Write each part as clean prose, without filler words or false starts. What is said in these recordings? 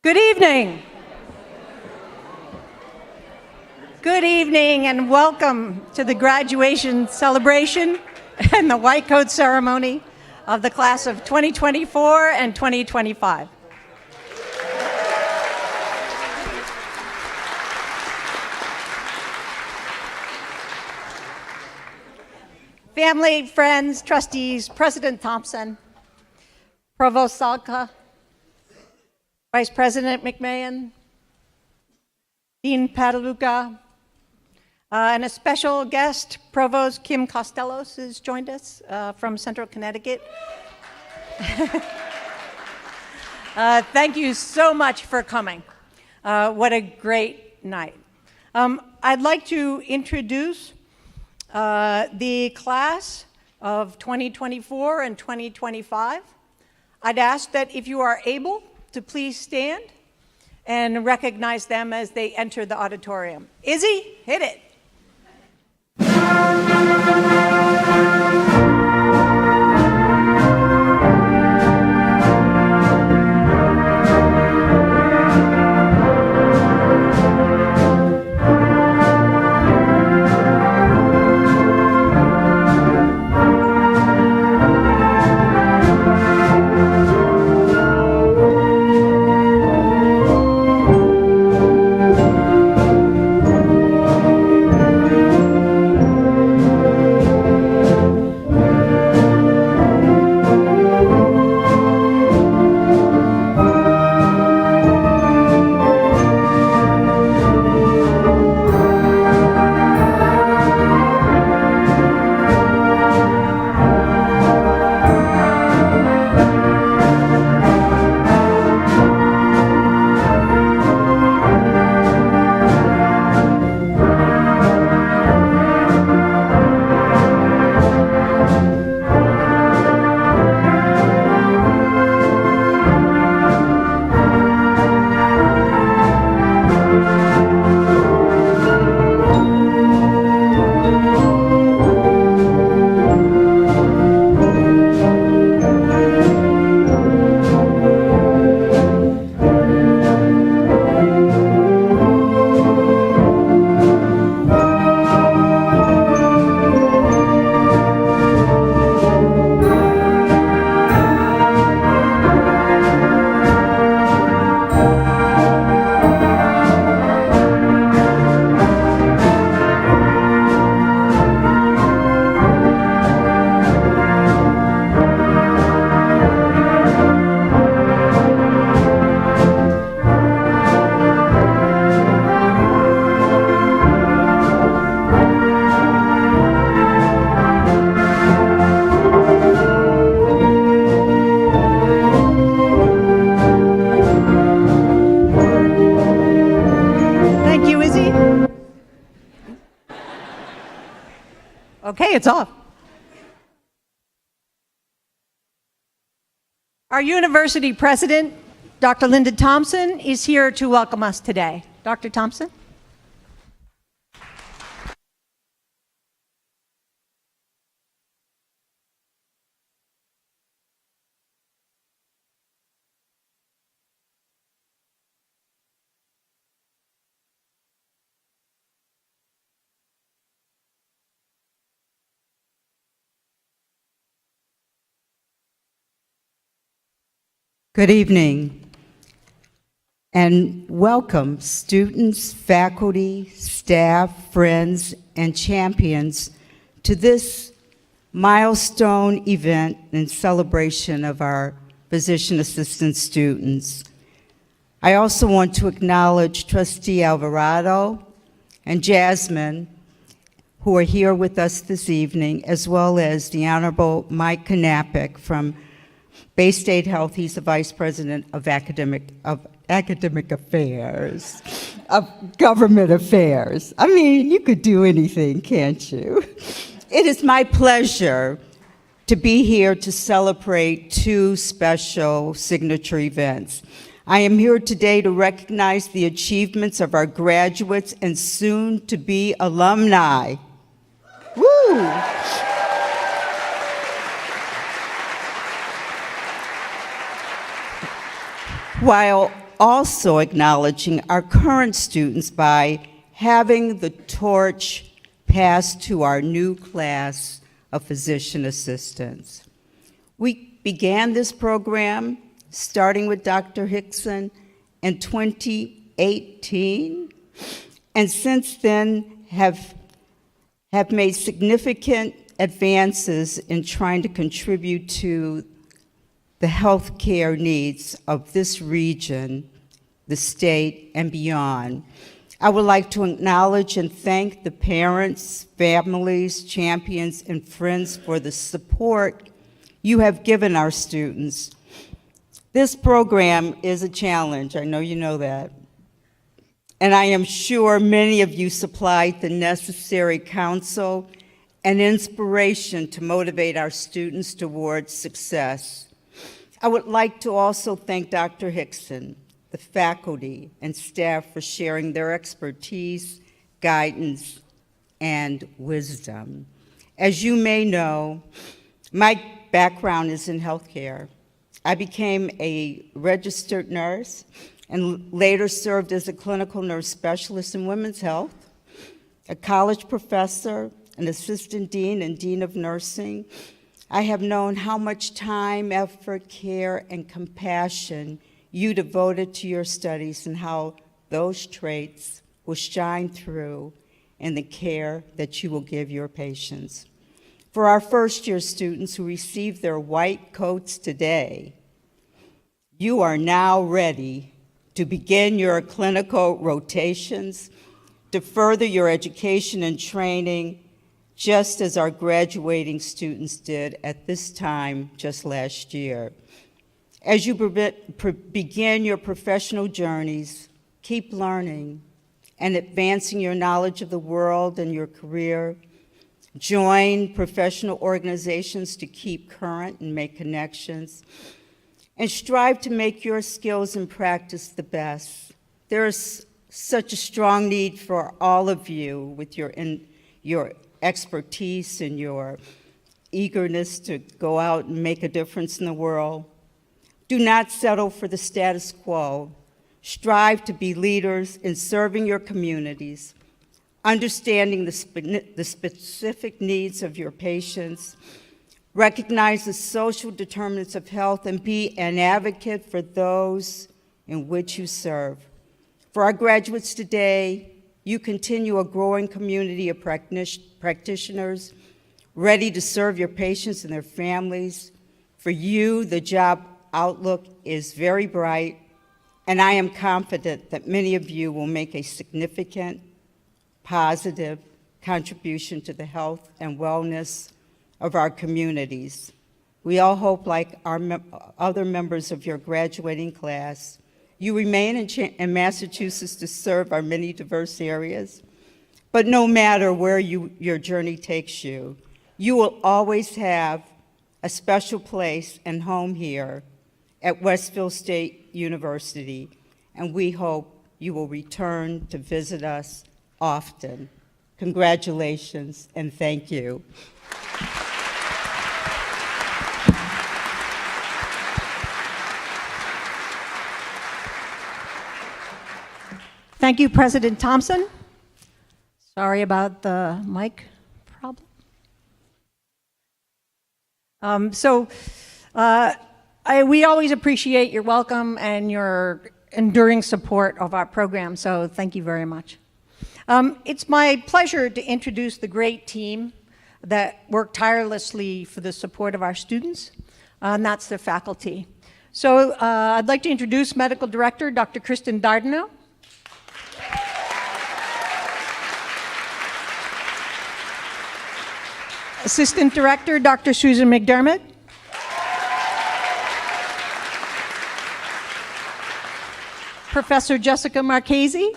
Good evening. Good evening and welcome to the graduation celebration and the white coat ceremony of the class of 2024 and 2025. Family, friends, trustees, President Thompson, Provost Salka, Vice President McMahon, Dean Pataluca, and a special guest, Provost Kim Costellos, has joined us from Central Connecticut. Thank you so much for coming. What a great night. I'd like to introduce the class of 2024 and 2025. I'd ask that if you are able to please stand and recognize them as they enter the auditorium. Izzy, hit it. Okay, it's off. Our university president, Dr. Linda Thompson, is here to welcome us today. Dr. Thompson? Good evening, and welcome students, faculty, staff, friends, and champions to this milestone event in celebration of our physician assistant students. I also want to acknowledge Trustee Alvarado and Jasmine, who are here with us this evening, as well as the Honorable Mike Knappich from Bay State Health. He's the Vice President of Academic Affairs, of Government Affairs. I mean, you could do anything, can't you? It is my pleasure to be here to celebrate two special signature events. I am here today to recognize the achievements of our graduates and soon-to-be alumni. Woo! While also acknowledging our current students by having the torch passed to our new class of physician assistants. We began this program starting with Dr. Hickson in 2018, and since then have made significant advances in trying to contribute to the healthcare needs of this region, the state, and beyond. I would like to acknowledge and thank the parents, families, champions, and friends for the support you have given our students. This program is a challenge, I know you know that. And I am sure many of you supplied the necessary counsel and inspiration to motivate our students towards success. I would like to also thank Dr. Hickson, the faculty and staff for sharing their expertise, guidance, and wisdom. As you may know, my background is in healthcare. I became a registered nurse and later served as a clinical nurse specialist in women's health, a college professor, an assistant dean and dean of nursing. I have known how much time, effort, care, and compassion you devoted to your studies and how those traits will shine through in the care that you will give your patients. For our first-year students who receive their white coats today, you are now ready to begin your clinical rotations, to further your education and training, just as our graduating students did at this time just last year. As you begin your professional journeys, keep learning and advancing your knowledge of the world and your career. Join professional organizations to keep current and make connections, and strive to make your skills and practice the best. There is such a strong need for all of you with your expertise and your eagerness to go out and make a difference in the world. Do not settle for the status quo. Strive to be leaders in serving your communities, understanding the specific needs of your patients, recognize the social determinants of health, and be an advocate for those in which you serve. For our graduates today, you continue a growing community of practitioners ready to serve your patients and their families. For you, the job outlook is very bright, and I am confident that many of you will make a significant, positive contribution to the health and wellness of our communities. We all hope, like our other members of your graduating class, you remain in Massachusetts to serve our many diverse areas. But no matter where your journey takes you, you will always have a special place and home here at Westfield State University, and we hope you will return to visit us often. Congratulations and thank you. Thank you, President Thompson. Sorry about the mic problem. We always appreciate your welcome and your enduring support of our program, so thank you very much. It's my pleasure to introduce the great team that worked tirelessly for the support of our students, and that's the faculty. So I'd like to introduce Medical Director Dr. Kristen Dardanelle. Assistant Director, Dr. Susan McDermott. Professor Jessica Marchese.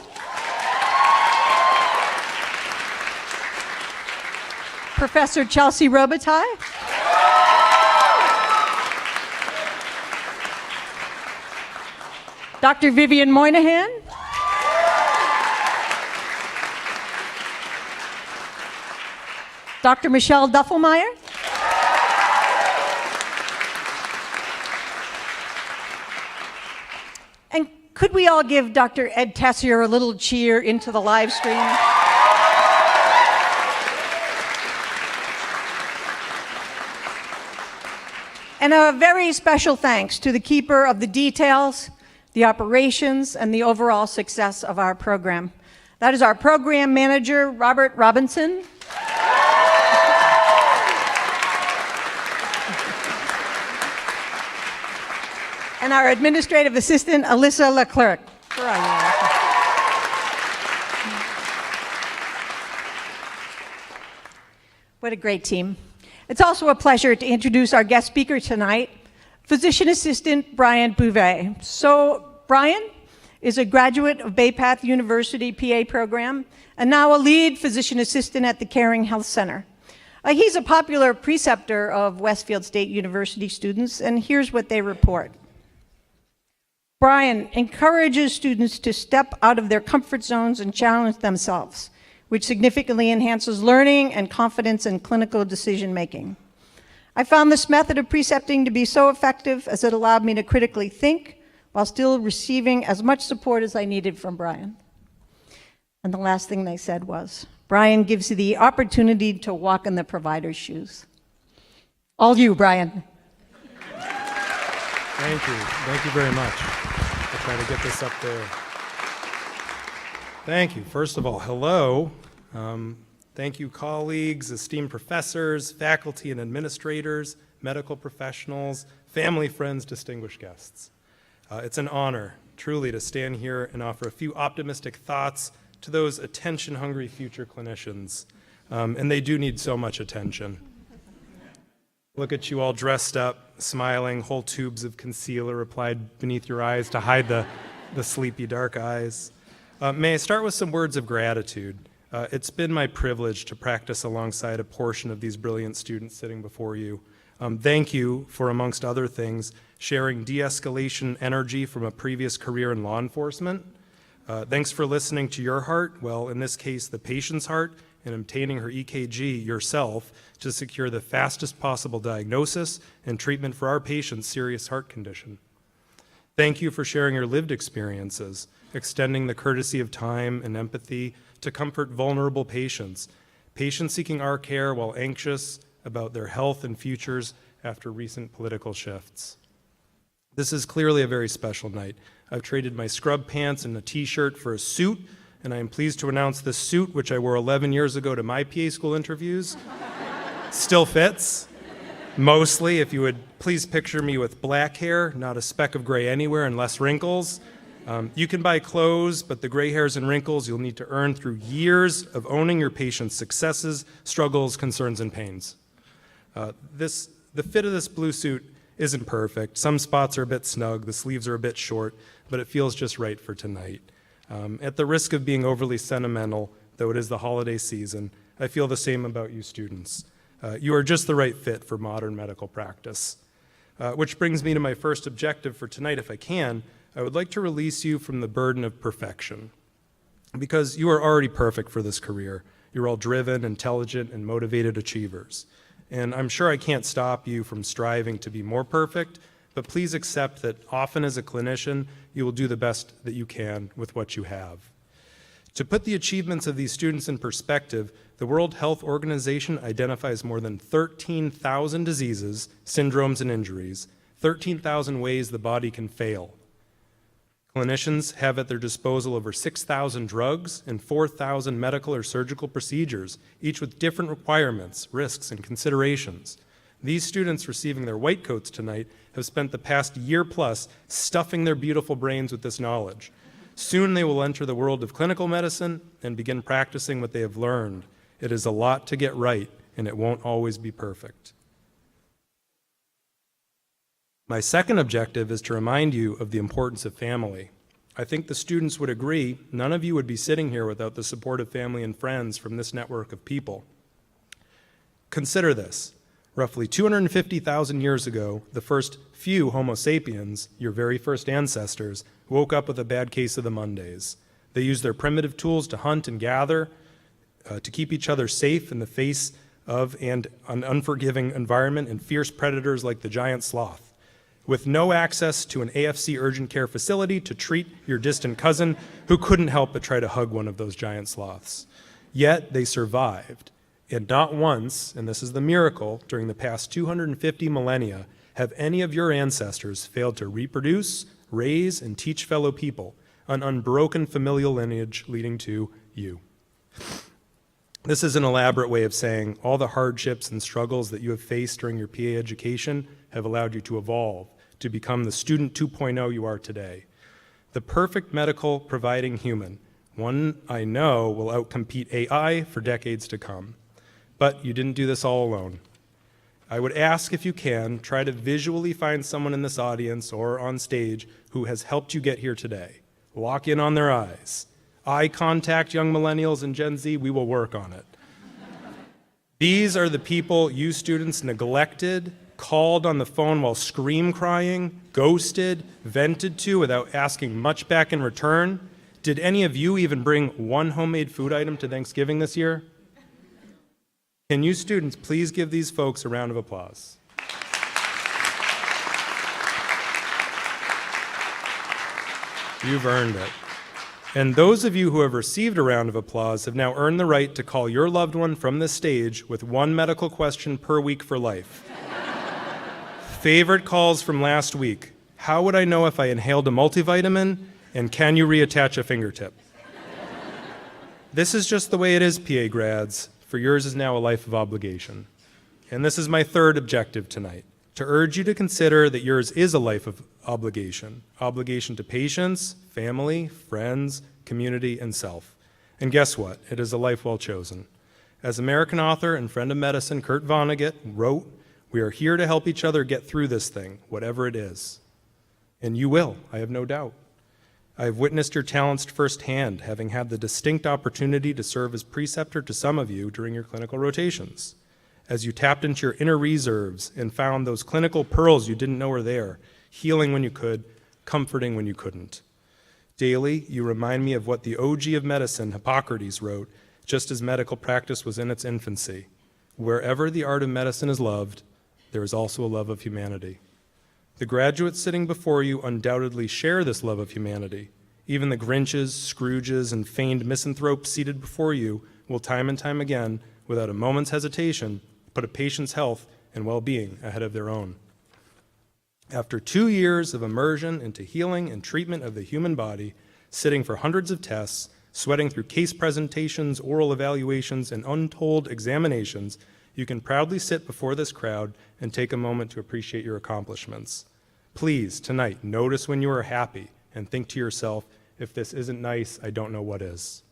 Professor Chelsea Robitaille. Dr. Vivian Moynihan. Dr. Michelle Duffelmeyer. And Could we all give Dr. Ed Tessier a little cheer into the live stream? And a very special thanks to the keeper of the details, the operations, and the overall success of our program. That is our program manager, Robert Robinson. And our administrative assistant, Alyssa Leclerc. Where are you, Alyssa? What a great team. It's also a pleasure to introduce our guest speaker tonight, physician assistant Brian Bouvet. So Brian is a graduate of Bay Path University PA program and now a lead physician assistant at the Caring Health Center. He's a popular preceptor of Westfield State University students, and here's what they report. Brian encourages students to step out of their comfort zones and challenge themselves, which significantly enhances learning and confidence in clinical decision making. I found this method of precepting to be so effective as it allowed me to critically think while still receiving as much support as I needed from Brian. And the last thing they said was, Brian gives you the opportunity to walk in the provider's shoes. All you, Brian. Thank you. Thank you very much. I'll try to get this up there. Thank you. First of all, hello. Thank you, colleagues, esteemed professors, faculty and administrators, medical professionals, family, friends, distinguished guests. It's an honor, truly, to stand here and offer a few optimistic thoughts to those attention-hungry future clinicians. And they do need so much attention. Look at you all dressed up, smiling, whole tubes of concealer applied beneath your eyes to hide the sleepy dark eyes. May I start with some words of gratitude? It's been my privilege to practice alongside a portion of these brilliant students sitting before you. Thank you for, amongst other things, sharing de-escalation energy from a previous career in law enforcement. Thanks for listening to your heart, well, in this case, the patient's heart, and obtaining her EKG yourself to secure the fastest possible diagnosis and treatment for our patient's serious heart condition. Thank you for sharing your lived experiences, extending the courtesy of time and empathy to comfort vulnerable patients seeking our care while anxious about their health and futures after recent political shifts. This is clearly a very special night. I've traded my scrub pants and a t-shirt for a suit, and I am pleased to announce this suit, which I wore 11 years ago to my PA school interviews, still fits. Mostly, if you would please picture me with black hair, not a speck of gray anywhere, and less wrinkles. You can buy clothes, but the gray hairs and wrinkles you'll need to earn through years of owning your patient's successes, struggles, concerns, and pains. The fit of this blue suit isn't perfect. Some spots are a bit snug, the sleeves are a bit short, but it feels just right for tonight. At the risk of being overly sentimental, though it is the holiday season, I feel the same about you students. You are just the right fit for modern medical practice. Which brings me to my first objective for tonight, if I can. I would like to release you from the burden of perfection, because you are already perfect for this career. You're all driven, intelligent, and motivated achievers. And I'm sure I can't stop you from striving to be more perfect, but please accept that often as a clinician, you will do the best that you can with what you have. To put the achievements of these students in perspective, the World Health Organization identifies more than 13,000 diseases, syndromes, and injuries, 13,000 ways the body can fail. Clinicians have at their disposal over 6,000 drugs and 4,000 medical or surgical procedures, each with different requirements, risks, and considerations. These students receiving their white coats tonight have spent the past year plus stuffing their beautiful brains with this knowledge. Soon they will enter the world of clinical medicine and begin practicing what they have learned. It is a lot to get right, and it won't always be perfect. My second objective is to remind you of the importance of family. I think the students would agree, none of you would be sitting here without the support of family and friends from this network of people. Consider this. Roughly 250,000 years ago, the first few Homo sapiens, your very first ancestors, woke up with a bad case of the Mondays. They used their primitive tools to hunt and gather, to keep each other safe in the face of an unforgiving environment and fierce predators like the giant sloth. with no access to an AFC urgent care facility to treat your distant cousin who couldn't help but try to hug one of those giant sloths. Yet they survived. And not once, and this is the miracle, during the past 250 millennia, have any of your ancestors failed to reproduce, raise, and teach fellow people an unbroken familial lineage leading to you. This is an elaborate way of saying all the hardships and struggles that you have faced during your PA education have allowed you to evolve, to become the student 2.0 you are today. The perfect medical providing human, one I know will outcompete AI for decades to come. But you didn't do this all alone. I would ask, if you can, try to visually find someone in this audience or on stage who has helped you get here today. Lock in on their eyes. Eye contact, young millennials and Gen Z, we will work on it. These are the people you students neglected, called on the phone while scream crying, ghosted, vented to without asking much back in return. Did any of you even bring one homemade food item to Thanksgiving this year? Can you students please give these folks a round of applause? You've earned it. And those of you who have received a round of applause have now earned the right to call your loved one from this stage with one medical question per week for life. Favorite calls from last week. How would I know if I inhaled a multivitamin? And can you reattach a fingertip? This is just the way it is, PA grads, for yours is now a life of obligation. And this is my third objective tonight, to urge you to consider that yours is a life of obligation. Obligation to patients, family, friends, community, and self. And guess what? It is a life well chosen. As American author and friend of medicine Kurt Vonnegut wrote, we are here to help each other get through this thing, whatever it is. And you will, I have no doubt. I have witnessed your talents firsthand, having had the distinct opportunity to serve as preceptor to some of you during your clinical rotations. As you tapped into your inner reserves and found those clinical pearls you didn't know were there, healing when you could, comforting when you couldn't. Daily, you remind me of what the OG of medicine, Hippocrates, wrote, just as medical practice was in its infancy. Wherever the art of medicine is loved, there is also a love of humanity. The graduates sitting before you undoubtedly share this love of humanity. Even the Grinches, Scrooges, and feigned misanthropes seated before you will time and time again, without a moment's hesitation, put a patient's health and well-being ahead of their own. After 2 years of immersion into healing and treatment of the human body, sitting for hundreds of tests, sweating through case presentations, oral evaluations, and untold examinations, you can proudly sit before this crowd and take a moment to appreciate your accomplishments. Please, tonight, notice when you are happy and think to yourself, if this isn't nice, I don't know what is.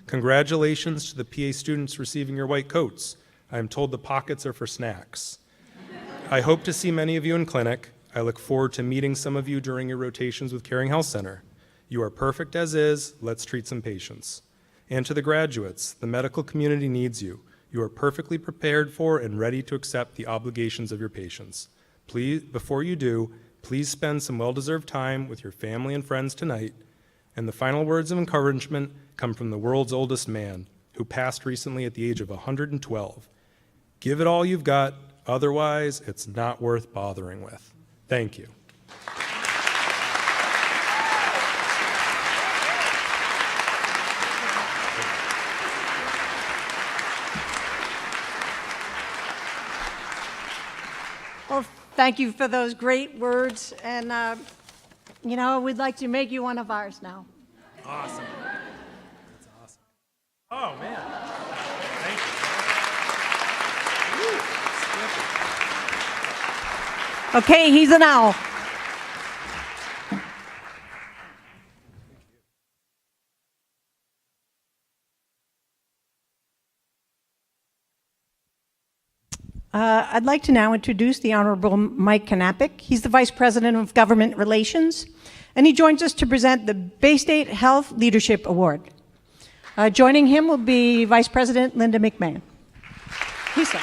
Congratulations to the PA students receiving your white coats. I am told the pockets are for snacks. I hope to see many of you in clinic. I look forward to meeting some of you during your rotations with Caring Health Center. You are perfect as is. Let's treat some patients. And to the graduates, the medical community needs you. You are perfectly prepared for and ready to accept the obligations of your patients. Please, before you do, please spend some well-deserved time with your family and friends tonight. And the final words of encouragement come from the world's oldest man, who passed recently at the age of 112. Give it all you've got, otherwise it's not worth bothering with. Thank you. Well, thank you for those great words, and we'd like to make you one of ours now. Awesome. That's awesome. Oh, man. Thank you. Okay, he's an owl. I'd like to now introduce the Honorable Mike Knappich. He's the Vice President of Government Relations, and he joins us to present the Bay State Health Leadership Award. Joining him will be Vice President Linda McMahon. Please, sir.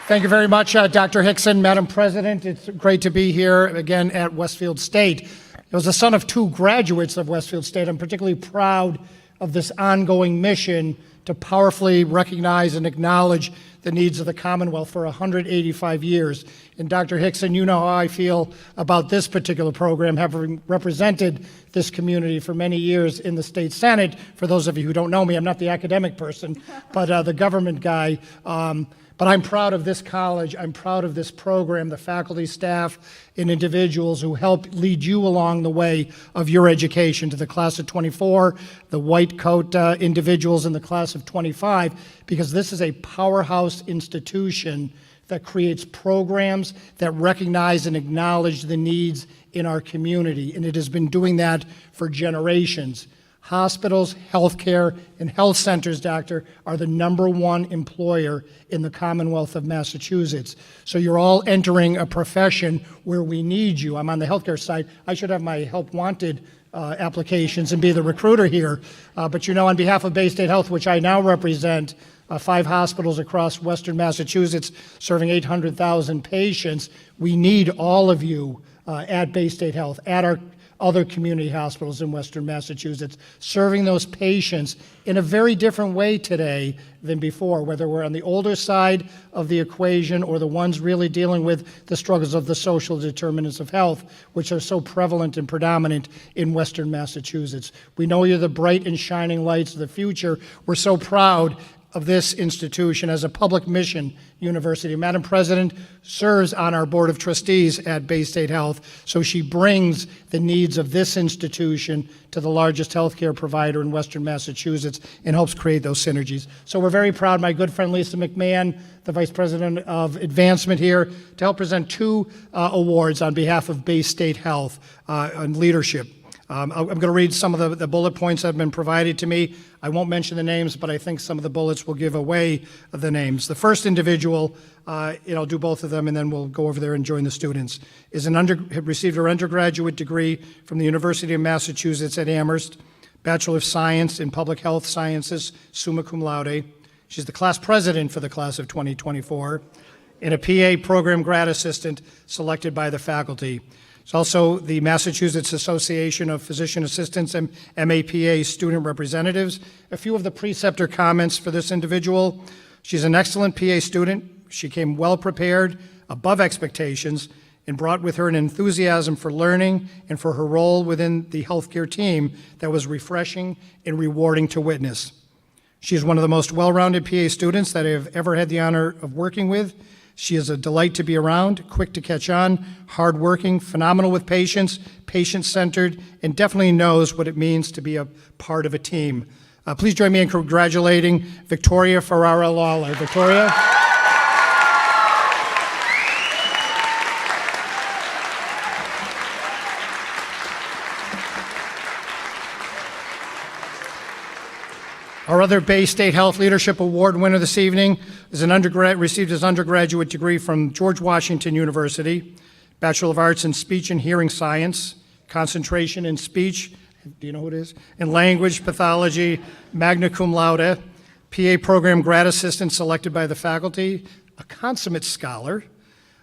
Thank you very much, Dr. Hickson. Madam President, it's great to be here again at Westfield State. As the son of two graduates of Westfield State, I'm particularly proud of this ongoing mission to powerfully recognize and acknowledge the needs of the Commonwealth for 185 years. And Dr. Hickson, you know how I feel about this particular program, having represented this community for many years in the state Senate. For those of you who don't know me, I'm not the academic person, but the government guy. But I'm proud of this college. I'm proud of this program, the faculty, staff, and individuals who help lead you along the way of your education. To the class of 24, the white coat individuals in the class of 25, because this is a powerhouse institution that creates programs that recognize and acknowledge the needs in our community. And it has been doing that for generations. Hospitals, healthcare, and health centers, doctor, are the #1 employer in the Commonwealth of Massachusetts. So you're all entering a profession where we need you. I'm on the healthcare side. I should have my help wanted applications and be the recruiter here. But you know, on behalf of Bay State Health, which I now represent, 5 hospitals across Western Massachusetts serving 800,000 patients, we need all of you at Bay State Health, at our other community hospitals in Western Massachusetts, serving those patients in a very different way today than before, whether we're on the older side of the equation or the ones really dealing with the struggles of the social determinants of health, which are so prevalent and predominant in Western Massachusetts. We know you're the bright and shining lights of the future. We're so proud of this institution as a public mission university. Madam President serves on our Board of Trustees at Bay State Health, so she brings the needs of this institution to the largest healthcare provider in Western Massachusetts and helps create those synergies. So we're very proud, my good friend Lisa McMahon, the Vice President of Advancement here, to help present 2 awards on behalf of Bay State Health on leadership. I'm going to read some of the bullet points that have been provided to me. I won't mention the names, but I think some of the bullets will give away the names. The first individual, I'll do both of them, and then we'll go over there and join the students, received her undergraduate degree from the University of Massachusetts at Amherst, Bachelor of Science in Public Health Sciences, summa cum laude. She's the class president for the class of 2024, and a PA program grad assistant selected by the faculty. It's also the Massachusetts Association of Physician Assistants and MAPA student representatives. A few of the preceptor comments for this individual. She's an excellent PA student. She came well prepared, above expectations, and brought with her an enthusiasm for learning and for her role within the healthcare team that was refreshing and rewarding to witness. She is one of the most well-rounded PA students that I have ever had the honor of working with. She is a delight to be around, quick to catch on, hardworking, phenomenal with patients, patient-centered, and definitely knows what it means to be a part of a team. Please join me in congratulating Victoria Ferrara Lawler. Victoria. Our other Bay State Health Leadership Award winner this evening is received his undergraduate degree from George Washington University, Bachelor of Arts in Speech and Hearing Science, concentration in speech, do you know who it is? In language pathology, magna cum laude, PA program grad assistant selected by the faculty, a consummate scholar.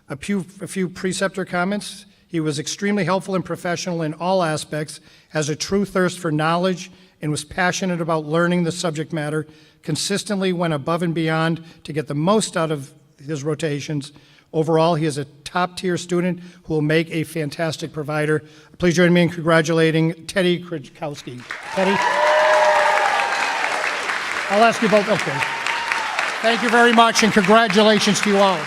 A few preceptor comments. He was extremely helpful and professional in all aspects, has a true thirst for knowledge, and was passionate about learning the subject matter, consistently went above and beyond to get the most out of his rotations. Overall, he is a top-tier student who will make a fantastic provider. Please join me in congratulating Teddy Krajkowski. Teddy? I'll ask you both. Okay. Thank you very much, and congratulations to you all.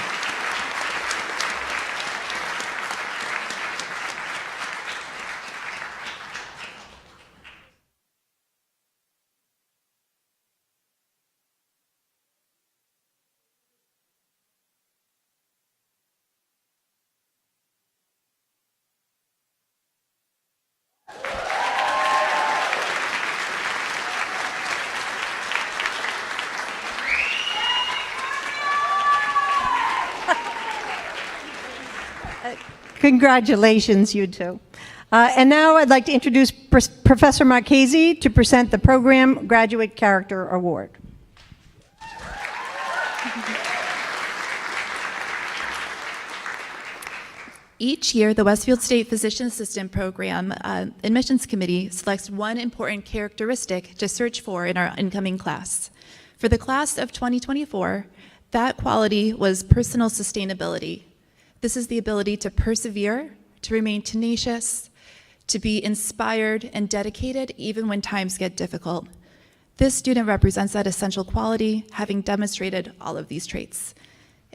Congratulations, you two. And now I'd like to introduce Professor Marchese to present the Program Graduate Character Award. Each year, the Westfield State Physician Assistant Program Admissions Committee selects one important characteristic to search for in our incoming class. For the class of 2024, that quality was personal sustainability. This is the ability to persevere, to remain tenacious, to be inspired and dedicated even when times get difficult. This student represents that essential quality, having demonstrated all of these traits.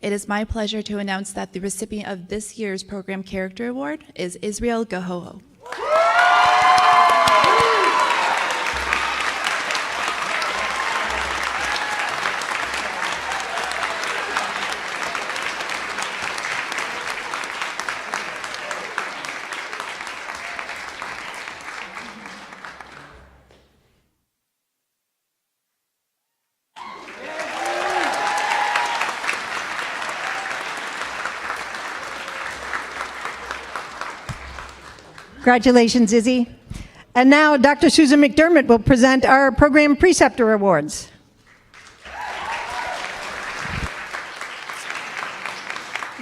It is my pleasure to announce that the recipient of this year's Program Character Award is Israel Gahoho. Congratulations, Izzy. And now Dr. Susan McDermott will present our Program Preceptor Awards.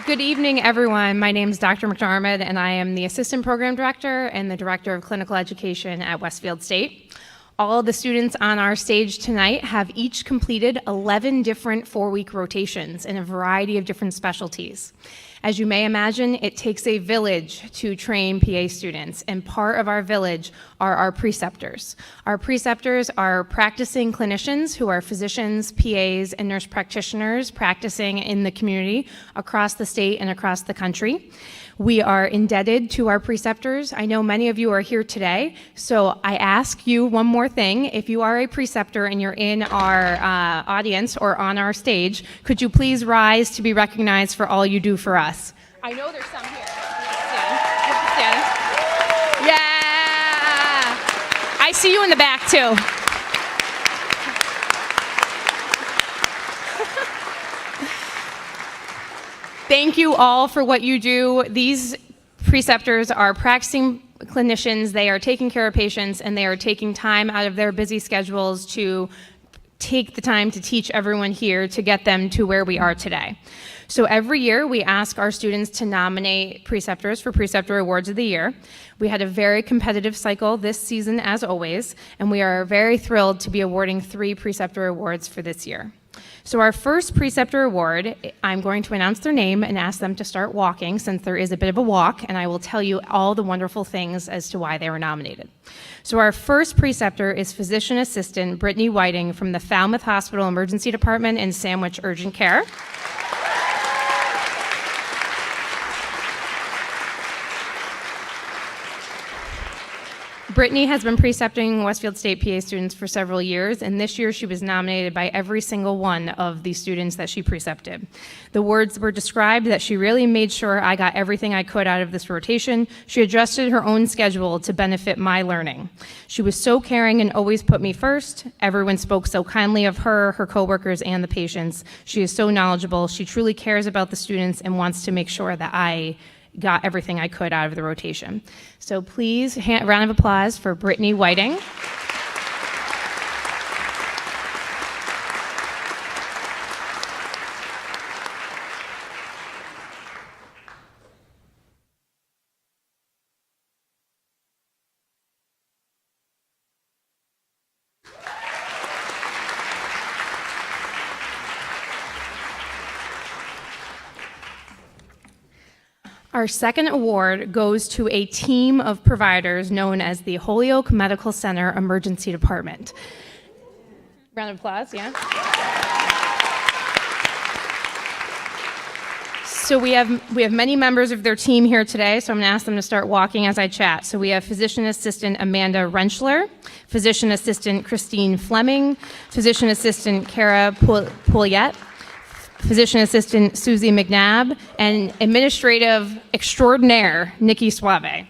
Good evening, everyone. My name is Dr. McDermott, and I am the Assistant Program Director and the Director of Clinical Education at Westfield State. All of the students on our stage tonight have each completed 11 different 4-week rotations in a variety of different specialties. As you may imagine, it takes a village to train PA students, and part of our village are our preceptors. Our preceptors are practicing clinicians who are physicians, PAs, and nurse practitioners practicing in the community across the state and across the country. We are indebted to our preceptors. I know many of you are here today, so I ask you one more thing. If you are a preceptor and you're in our audience or on our stage, could you please rise to be recognized for all you do for us? I know there's some here. Stand. Yeah! I see you in the back, too. Thank you all for what you do. These preceptors are practicing clinicians, they are taking care of patients, and they are taking time out of their busy schedules to take the time to teach everyone here to get them to where we are today. So every year we ask our students to nominate preceptors for Preceptor Awards of the Year. We had a very competitive cycle this season as always, and we are very thrilled to be awarding 3 Preceptor Awards for this year. So our first Preceptor Award, I'm going to announce their name and ask them to start walking since there is a bit of a walk, and I will tell you all the wonderful things as to why they were nominated. So our first preceptor is Physician Assistant Brittany Whiting from the Falmouth Hospital Emergency Department and Sandwich Urgent Care. Brittany has been precepting Westfield State PA students for several years, and this year she was nominated by every single one of the students that she precepted. The words were described that she really made sure I got everything I could out of this rotation. She adjusted her own schedule to benefit my learning. She was so caring and always put me first. Everyone spoke so kindly of her, her coworkers, and the patients. She is so knowledgeable. She truly cares about the students and wants to make sure that I got everything I could out of the rotation. So please, round of applause for Brittany Whiting. Our second award goes to a team of providers known as the Holyoke Medical Center Emergency Department. Round of applause, yeah. So we have many members of their team here today, so I'm going to ask them to start walking as I chat. So we have Physician Assistant Amanda Rentschler, Physician Assistant Christine Fleming, Physician Assistant Kara Pouliette, Physician Assistant Susie McNabb, and Administrative Extraordinaire Nikki Suave.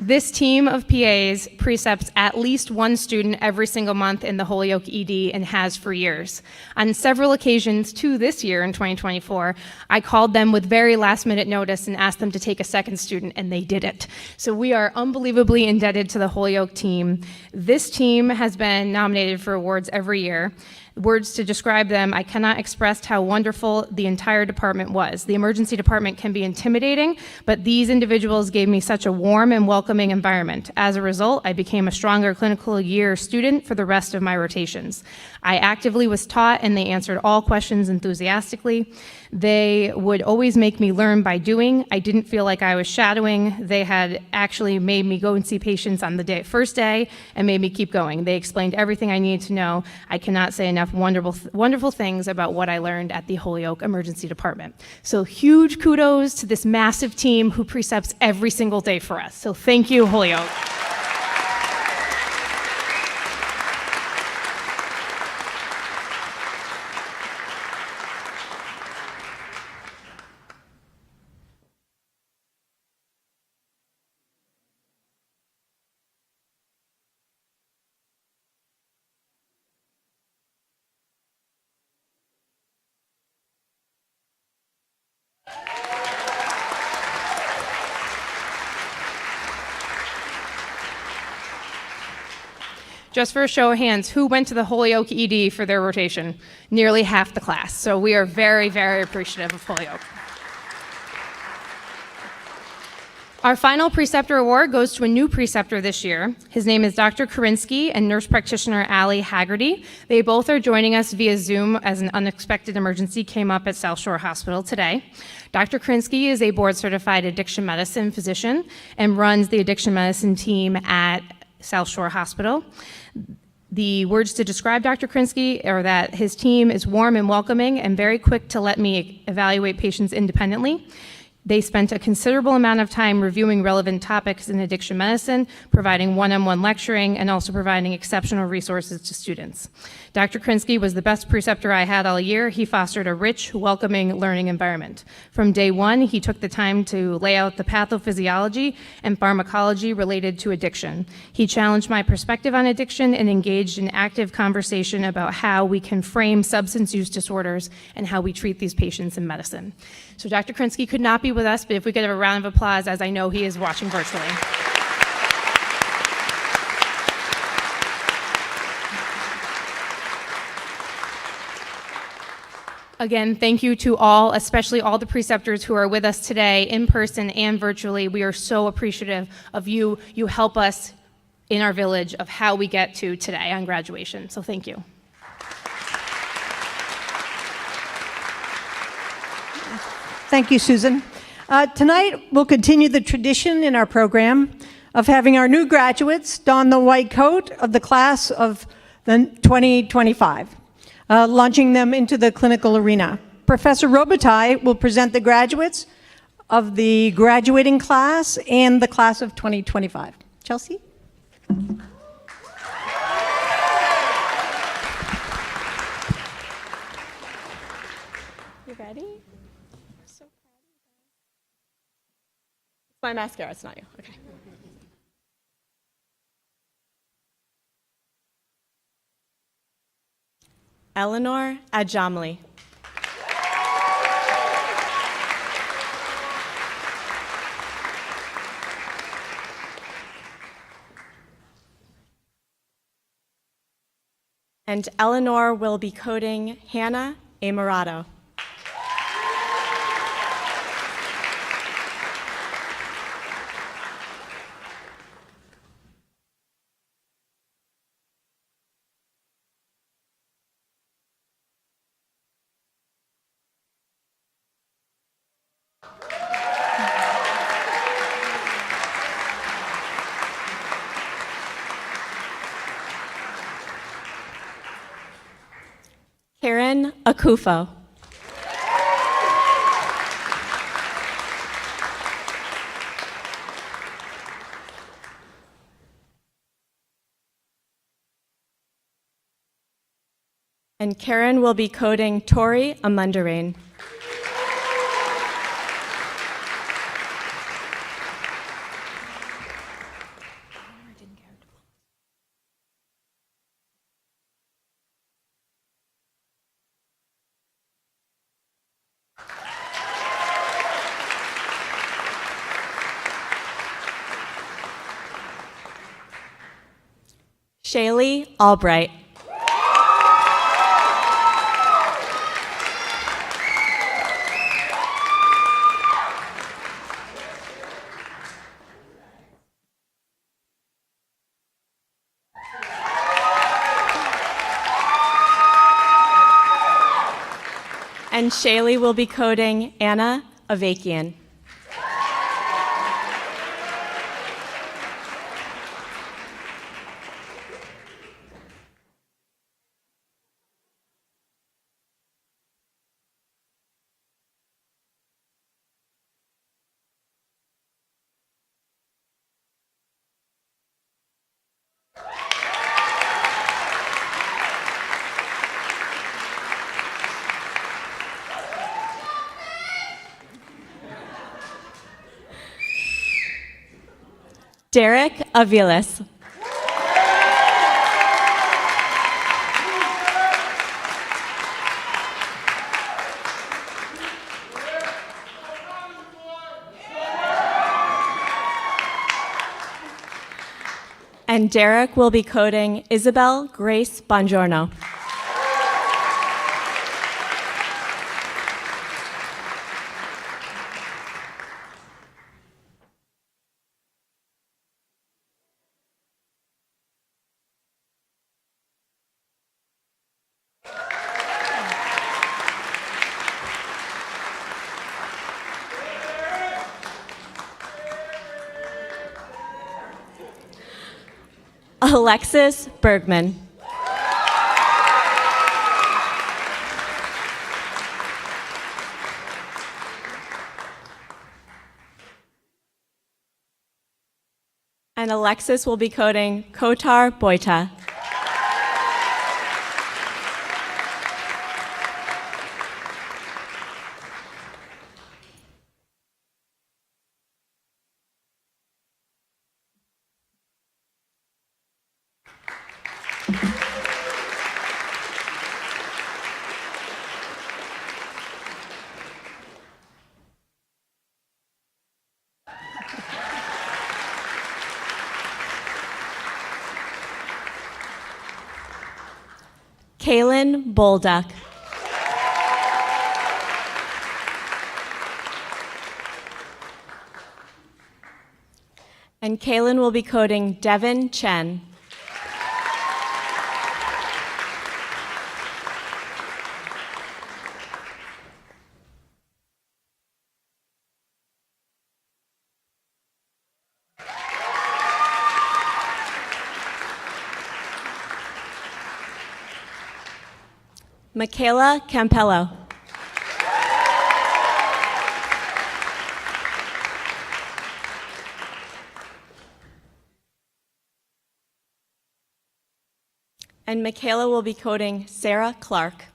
This team of PAs precepts at least one student every single month in the Holyoke ED and has for years. On several occasions, too, this year in 2024, I called them with very last-minute notice and asked them to take a second student, and they did it. So we are unbelievably indebted to the Holyoke team. This team has been nominated for awards every year. Words to describe them, I cannot express how wonderful the entire department was. The emergency department can be intimidating, but these individuals gave me such a warm and welcoming environment. As a result, I became a stronger clinical year student for the rest of my rotations. I actively was taught, and they answered all questions enthusiastically. They would always make me learn by doing. I didn't feel like I was shadowing. They had actually made me go and see patients on the first day and made me keep going. They explained everything I needed to know. I cannot say enough wonderful things about what I learned at the Holyoke Emergency Department. So huge kudos to this massive team who precepts every single day for us. So thank you, Holyoke. Just for a show of hands, who went to the Holyoke ED for their rotation? Nearly half the class. So we are very, very appreciative of Holyoke. Our final Preceptor Award goes to a new preceptor this year. His name is Dr. Karinsky and nurse practitioner Allie Haggerty. They both are joining us via Zoom as an unexpected emergency came up at South Shore Hospital today. Dr. Karinsky is a board-certified addiction medicine physician and runs the addiction medicine team at South Shore Hospital. The words to describe Dr. Karinsky are that his team is warm and welcoming and very quick to let me evaluate patients independently. They spent a considerable amount of time reviewing relevant topics in addiction medicine, providing one-on-one lecturing, and also providing exceptional resources to students. Dr. Karinsky was the best preceptor I had all year. He fostered a rich, welcoming learning environment. From day one, he took the time to lay out the pathophysiology and pharmacology related to addiction. He challenged my perspective on addiction and engaged in active conversation about how we can frame substance use disorders and how we treat these patients in medicine. So Dr. Karinsky could not be with us, but if we could have a round of applause, as I know he is watching virtually. Again, thank you to all, especially all the preceptors who are with us today in person and virtually. We are so appreciative of you. You help us in our village of how we get to today on graduation. So thank you. Thank you, Susan. Tonight, we'll continue the tradition in our program of having our new graduates don the white coat of the class of the 2025, launching them into the clinical arena. Professor Robitaille will present the graduates of the graduating class and the class of 2025. Chelsea? You ready? So proud. It's my mascara, it's not you. Okay. Eleanor Adjamli. And Eleanor will be coding Hannah Amarato. Karen Akufo. And Karen will be coding Tori Amundarain. Shaylee Albright. And Shaylee will be coding Anna Avakian. Derek Aviles. And Derek will be coding Isabel Grace Bongiorno. Alexis Bergman. And Alexis will be coding Kotar Boita. Kaylin Bolduck. And Kaylin will be coding Devin Chen. Michaela Campello. And Michaela will be coding Sarah Clark.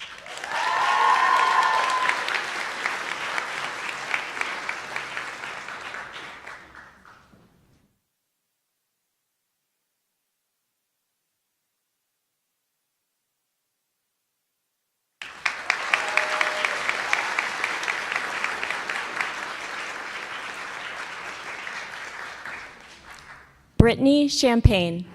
Brittany Champagne.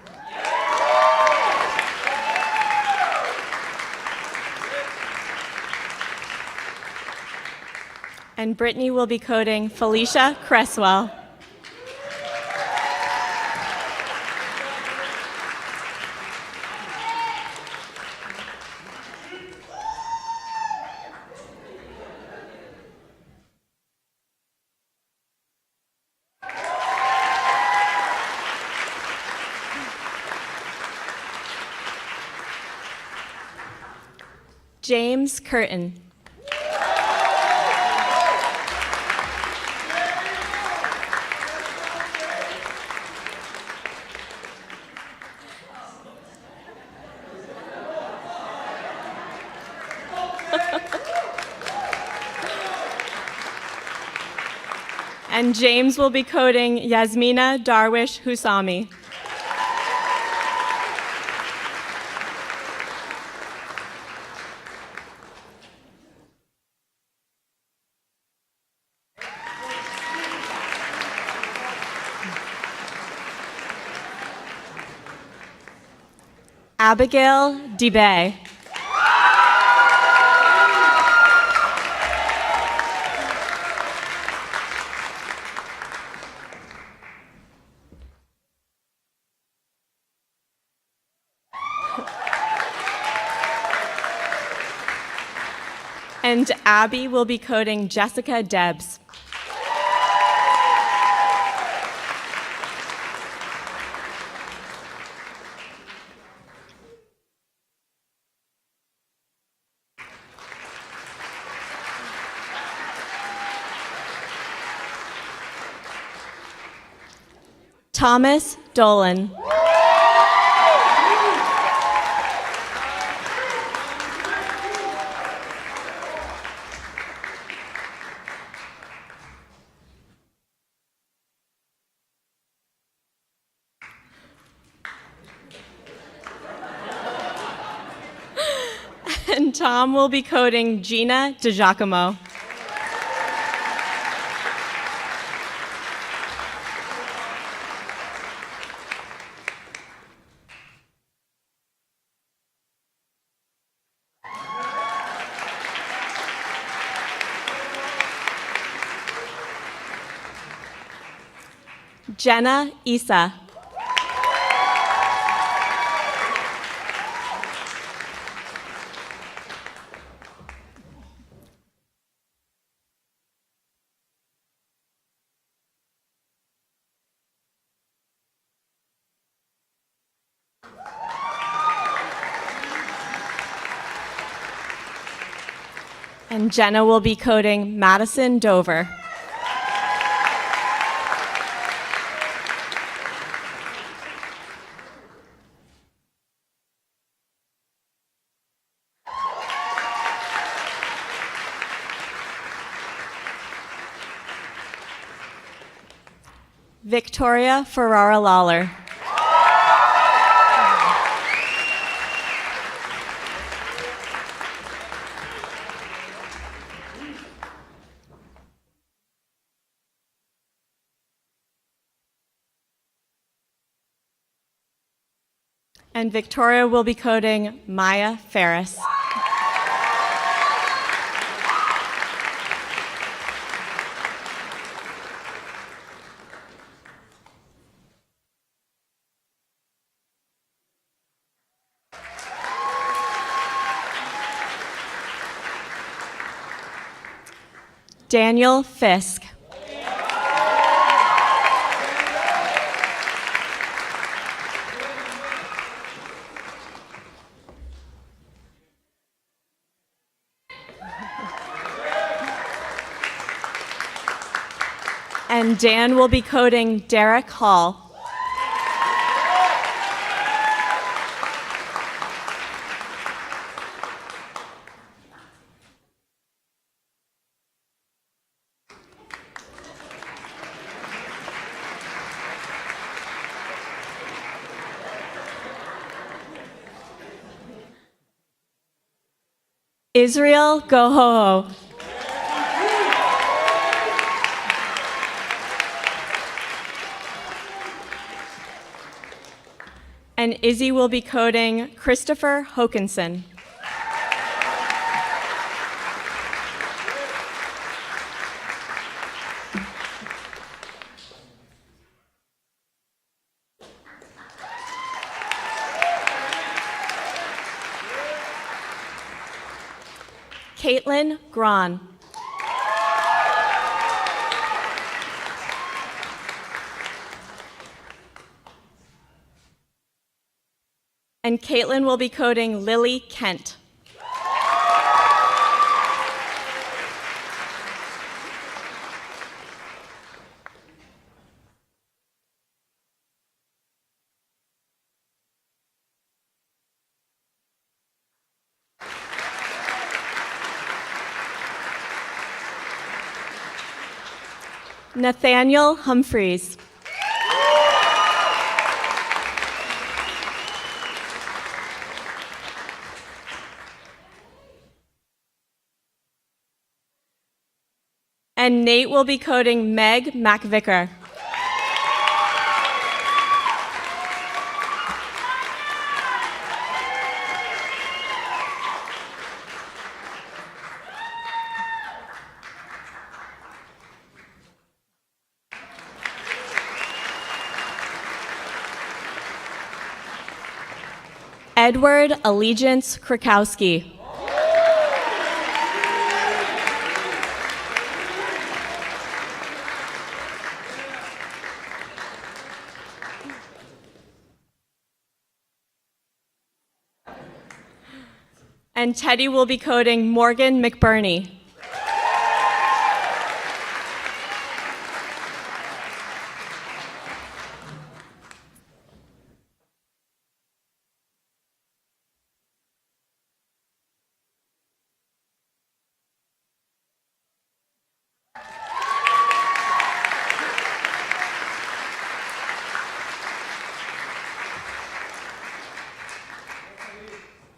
And Brittany will be coding Felicia Cresswell. James Curtin. And James will be coding Yasmina Darwish Husami. Abigail DeBay. And Abby will be coding Jessica Debs. Thomas Dolan. And Tom will be coding Gina DiGiacomo. Jenna Isa. And Jenna will be coding Madison Dover. Victoria Ferrara Lawler. And Victoria will be coding Maya Ferris. Daniel Fisk. And Dan will be coding Derek Hall. Israel Gohoho. And Izzy will be coding Christopher Hokinson. Caitlin Gron. And Caitlin will be coding Lily Kent. Nathaniel Humphreys. And Nate will be coding Meg McVicker. Edward Allegiance Krakowski. And Teddy will be coding Morgan McBurney.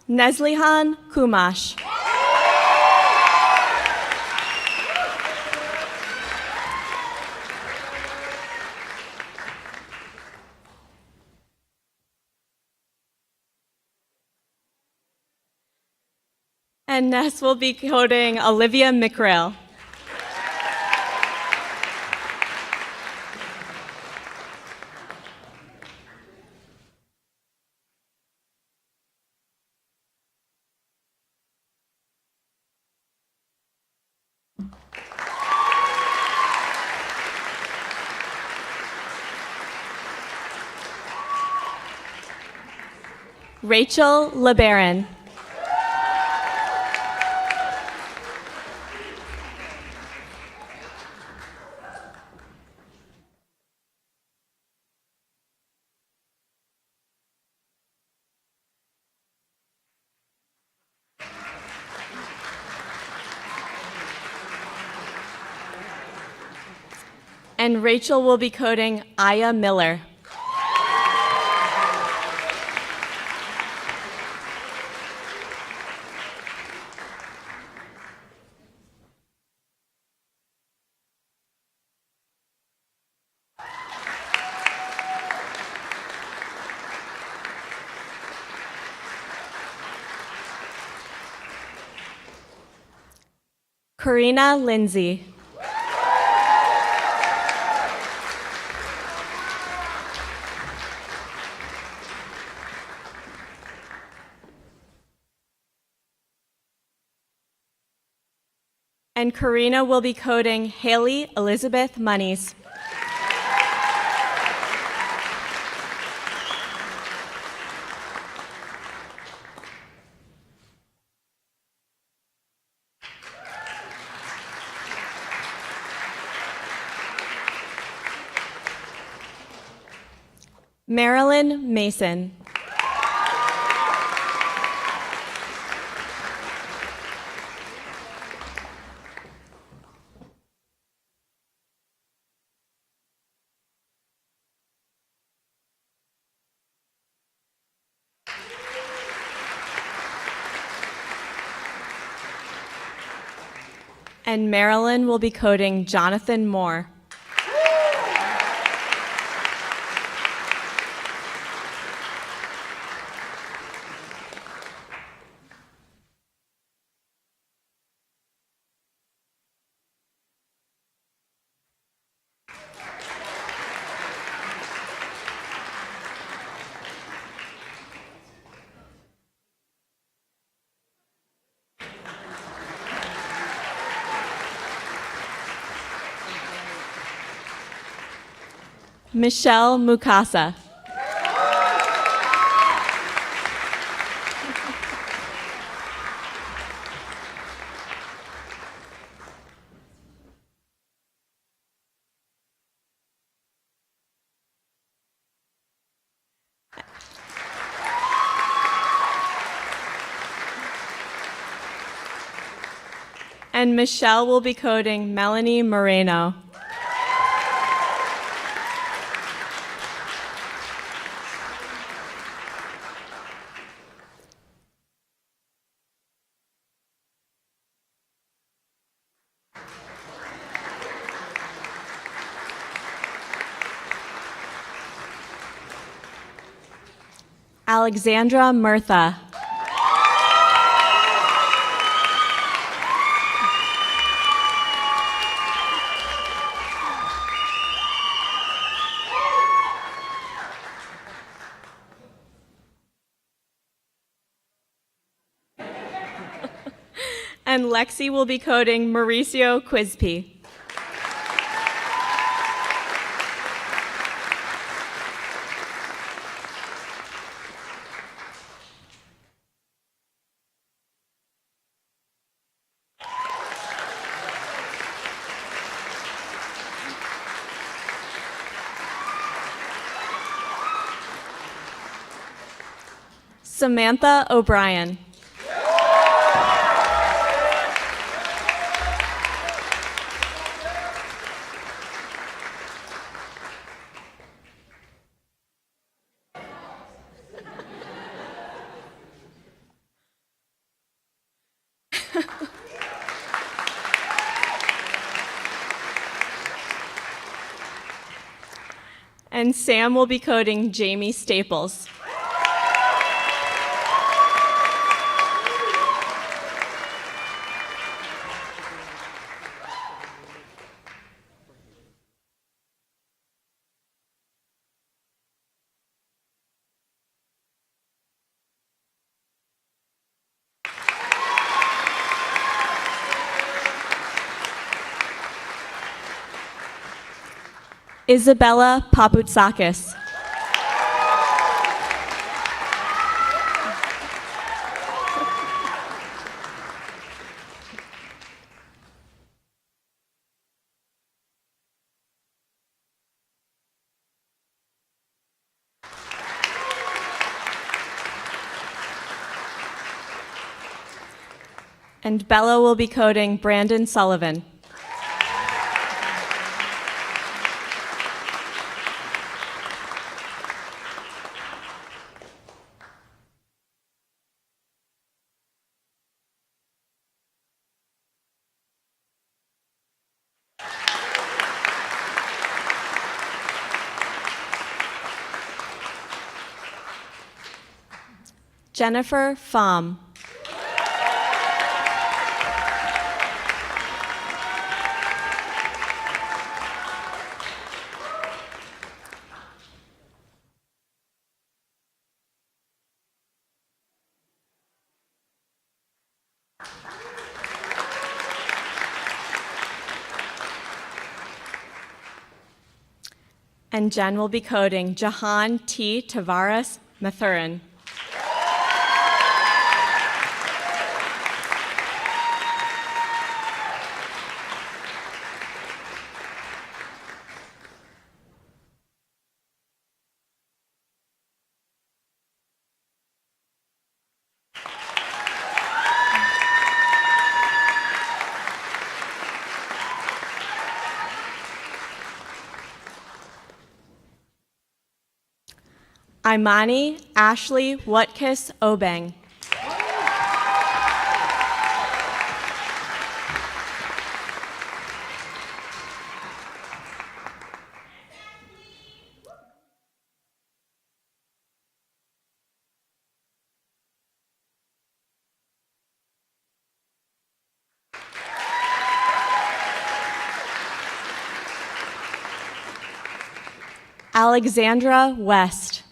Neslihan Kumash. And Ness will be coding Olivia McRail. Rachel LeBaron. And Rachel will be coding Aya Miller. Karina Lindsay. And Karina will be coding Haley Elizabeth Monies. Marilyn Mason. And Marilyn will be coding Jonathan Moore. Michelle Mukasa. And Michelle will be coding Melanie Moreno. Alexandra Murtha. And Lexi will be coding Mauricio Quizpi. Samantha O'Brien. And Sam will be coding Jamie Staples. Isabella Paputsakis. And Bella will be coding Brandon Sullivan. Jennifer Pham. And Jen will be coding Jahan T. Tavares Mathurin. Imani Ashley Watkis Obeng. Alexandra West.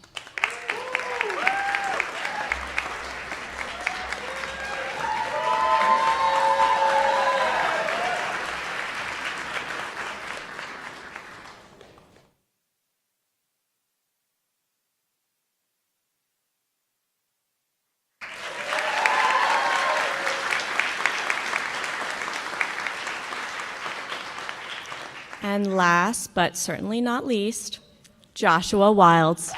And last, but certainly not least, Joshua Wilds.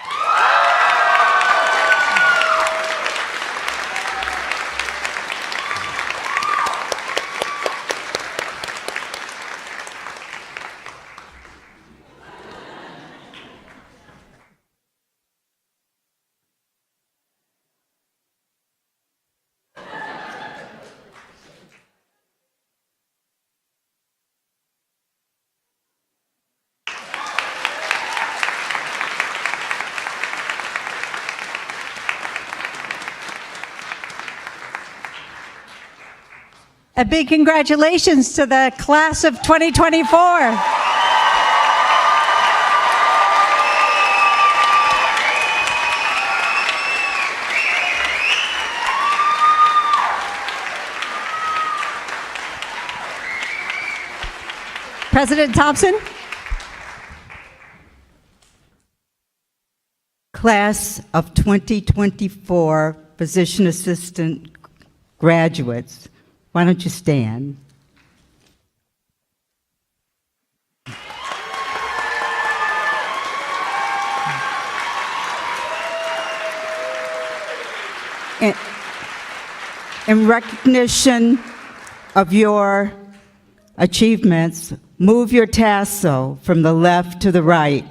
A big congratulations to the class of 2024. President Thompson? Class of 2024 physician assistant graduates, why don't you stand? In recognition of your achievements, move your tassel from the left to the right.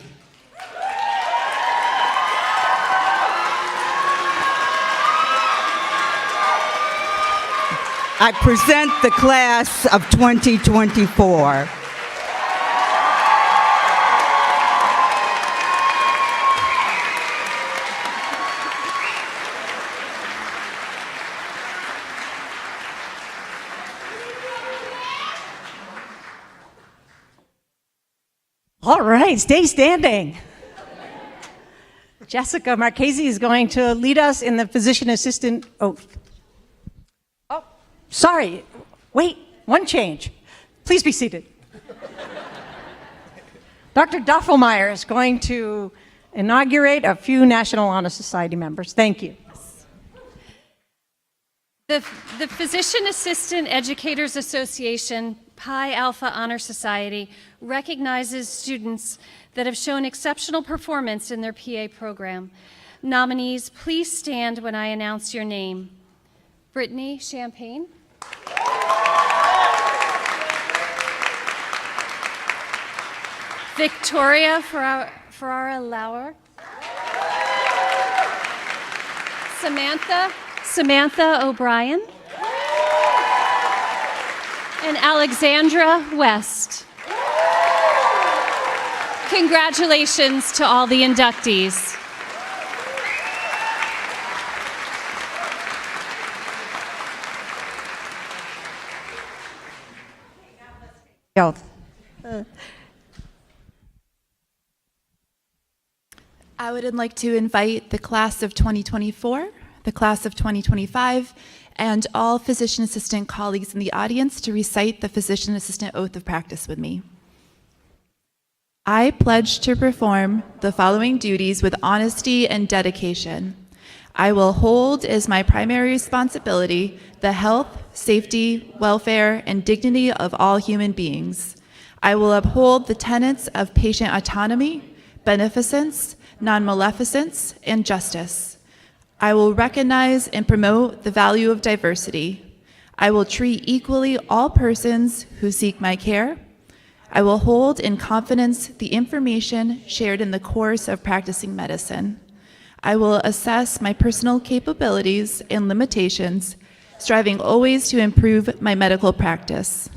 I present the class of 2024. All right, stay standing. Jessica Marchese is going to lead us in the physician assistant oath. Oh, sorry. Wait, one change. Please be seated. Dr. Doffelmeyer is going to inaugurate a few National Honor Society members. Thank you. The Physician Assistant Educators Association Pi Alpha Honor Society recognizes students that have shown exceptional performance in their PA program. Nominees, please stand when I announce your name. Brittany Champagne. Victoria Ferrara Lauer. Samantha O'Brien. And Alexandra West. Congratulations to all the inductees. Oath. I would like to invite the class of 2024, the class of 2025, and all physician assistant colleagues in the audience to recite the physician assistant oath of practice with me. I pledge to perform the following duties with honesty and dedication. I will hold as my primary responsibility the health, safety, welfare, and dignity of all human beings. I will uphold the tenets of patient autonomy, beneficence, non-maleficence, and justice. I will recognize and promote the value of diversity. I will treat equally all persons who seek my care. I will hold in confidence the information shared in the course of practicing medicine. I will assess my personal capabilities and limitations, striving always to improve my medical practice.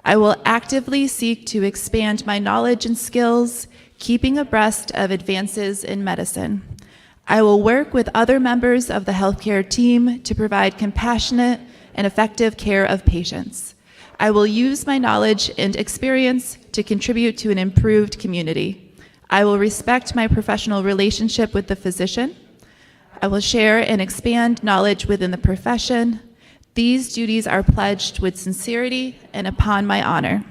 I will actively seek to expand my knowledge and skills, keeping abreast of advances in medicine. I will work with other members of the healthcare team to provide compassionate and effective care of patients. I will use my knowledge and experience to contribute to an improved community. I will respect my professional relationship with the physician. I will share and expand knowledge within the profession. These duties are pledged with sincerity and upon my honor.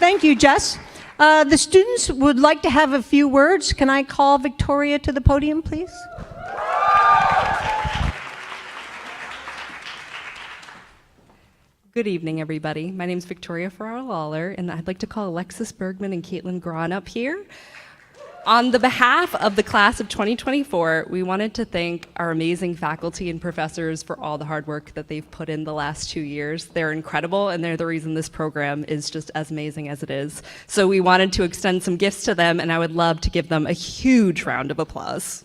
Thank you, Jess. The students would like to have a few words. Can I call Victoria to the podium, please? Good evening, everybody. My name is Victoria Ferrara-Lawler, and I'd like to call Alexis Bergman and Caitlin Grawn up here. On the behalf of the class of 2024, we wanted to thank our amazing faculty and professors for all the hard work that they've put in the last 2 years. They're incredible, and they're the reason this program is just as amazing as it is. So we wanted to extend some gifts to them, and I would love to give them a huge round of applause.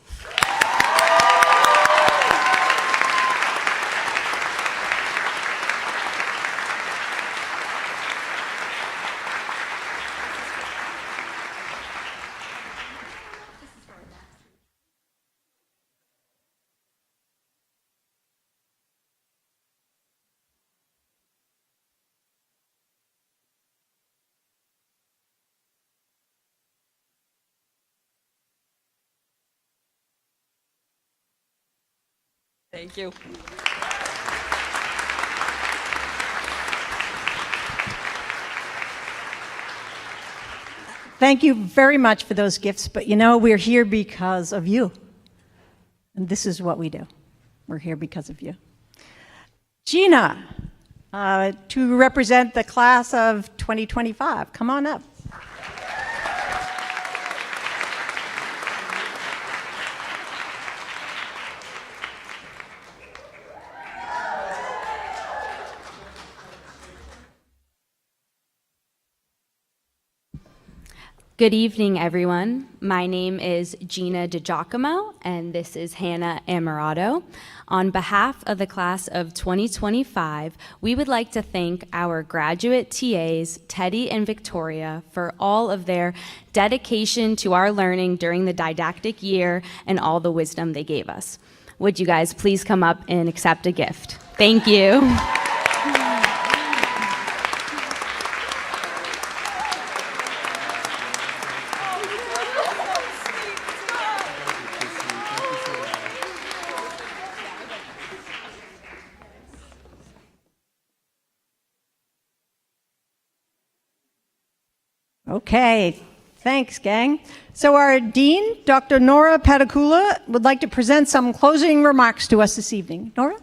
Thank you. Thank you very much for those gifts, but you know, we're here because of you. And this is what we do. We're here because of you. Gina, to represent the class of 2025. Come on up. Good evening, everyone. My name is Gina DiGiacomo, and this is Hannah Amarato. On behalf of the class of 2025, we would like to thank our graduate TAs, Teddy and Victoria, for all of their dedication to our learning during the didactic year and all the wisdom they gave us. Would you guys please come up and accept a gift? Thank you. Okay, thanks, gang. So our dean, Dr. Nora Patakula, would like to present some closing remarks to us this evening. Nora?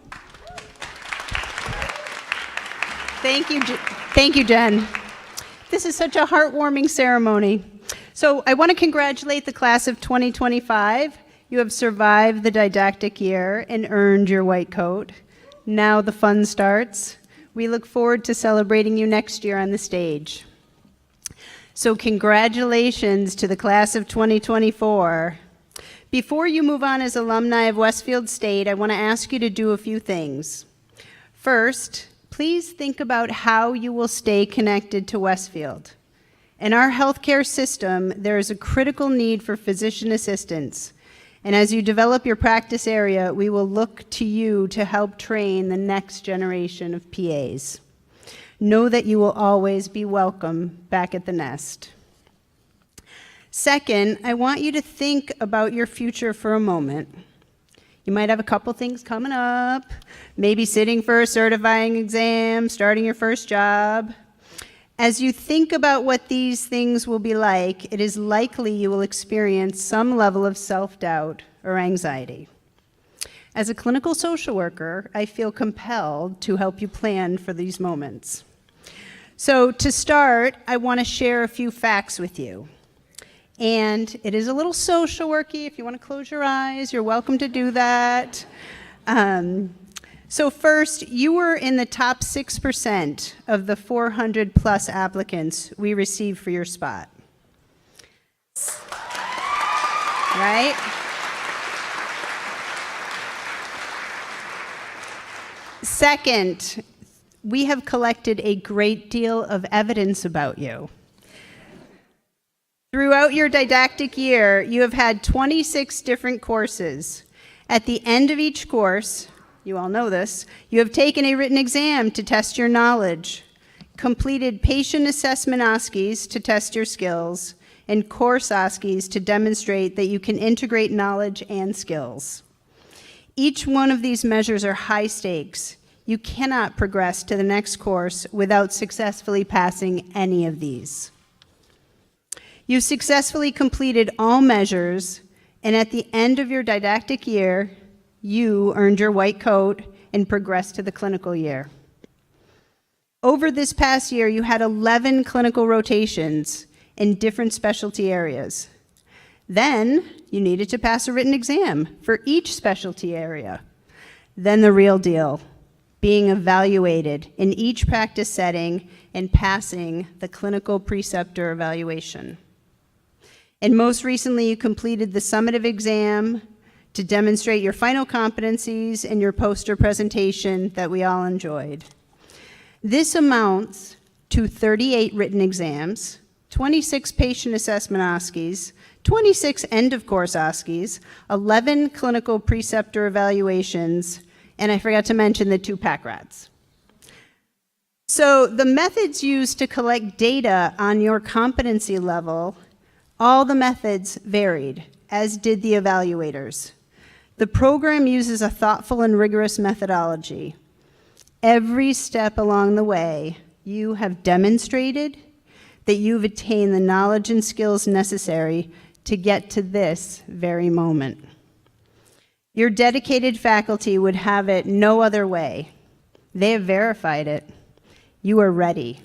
Thank you, Jen. This is such a heartwarming ceremony. So I want to congratulate the class of 2025. You have survived the didactic year and earned your white coat. Now the fun starts. We look forward to celebrating you next year on the stage. So congratulations to the class of 2024. Before you move on as alumni of Westfield State, I want to ask you to do a few things. First, please think about how you will stay connected to Westfield. In our healthcare system, there is a critical need for physician assistants. And as you develop your practice area, we will look to you to help train the next generation of PAs. Know that you will always be welcome back at the nest. Second, I want you to think about your future for a moment. You might have a couple things coming up, maybe sitting for a certifying exam, starting your first job. As you think about what these things will be like, it is likely you will experience some level of self-doubt or anxiety. As a clinical social worker, I feel compelled to help you plan for these moments. So to start, I want to share a few facts with you. And it is a little social worky. If you want to close your eyes, you're welcome to do that. So first, you were in the top 6% of the 400 plus applicants we received for your spot. Right? Second, we have collected a great deal of evidence about you. Throughout your didactic year, you have had 26 different courses. At the end of each course, you all know this, you have taken a written exam to test your knowledge, completed patient assessment OSCEs to test your skills, and course OSCEs to demonstrate that you can integrate knowledge and skills. Each one of these measures are high stakes. You cannot progress to the next course without successfully passing any of these. You successfully completed all measures, and at the end of your didactic year, you earned your white coat and progressed to the clinical year. Over this past year, you had 11 clinical rotations in different specialty areas. Then, you needed to pass a written exam for each specialty area. Then the real deal, being evaluated in each practice setting and passing the clinical preceptor evaluation. And most recently, you completed the summative exam to demonstrate your final competencies and your poster presentation that we all enjoyed. This amounts to 38 written exams, 26 patient assessment OSCEs, 26 end-of-course OSCEs, 11 clinical preceptor evaluations, and I forgot to mention the 2 pack rats. So the methods used to collect data on your competency level, all the methods varied, as did the evaluators. The program uses a thoughtful and rigorous methodology. Every step along the way, you have demonstrated that you've attained the knowledge and skills necessary to get to this very moment. Your dedicated faculty would have it no other way. They have verified it. You are ready.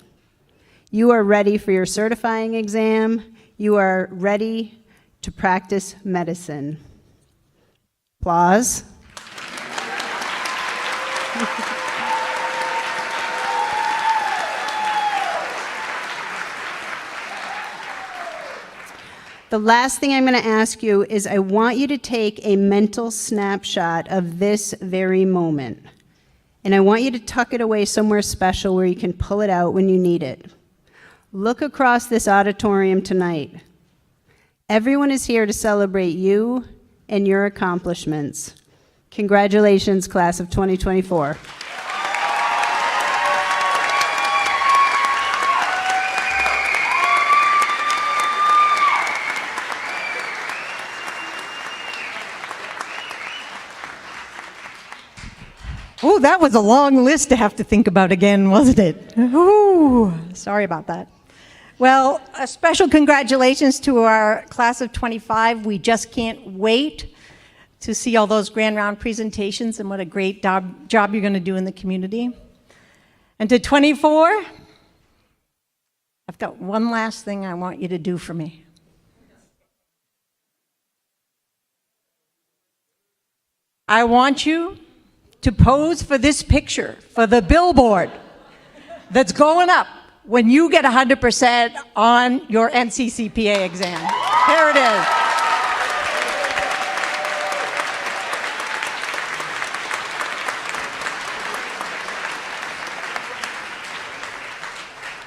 You are ready for your certifying exam. You are ready to practice medicine. Applause. The last thing I'm going to ask you is I want you to take a mental snapshot of this very moment. And I want you to tuck it away somewhere special where you can pull it out when you need it. Look across this auditorium tonight. Everyone is here to celebrate you and your accomplishments. Congratulations, class of 2024. Oh, that was a long list to have to think about again, wasn't it? Ooh, sorry about that. Well, a special congratulations to our class of 25. We just can't wait to see all those grand round presentations and what a great job you're going to do in the community. And to 24, I've got one last thing I want you to do for me. I want you to pose for this picture, for the billboard that's going up when you get 100% on your NCCPA exam. Here it is.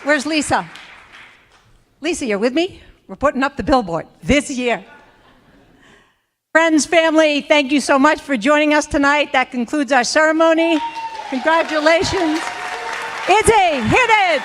Where's Lisa? Lisa, you're with me? We're putting up the billboard this year. Friends, family, thank you so much for joining us tonight. That concludes our ceremony. Congratulations. Izzy, hit it!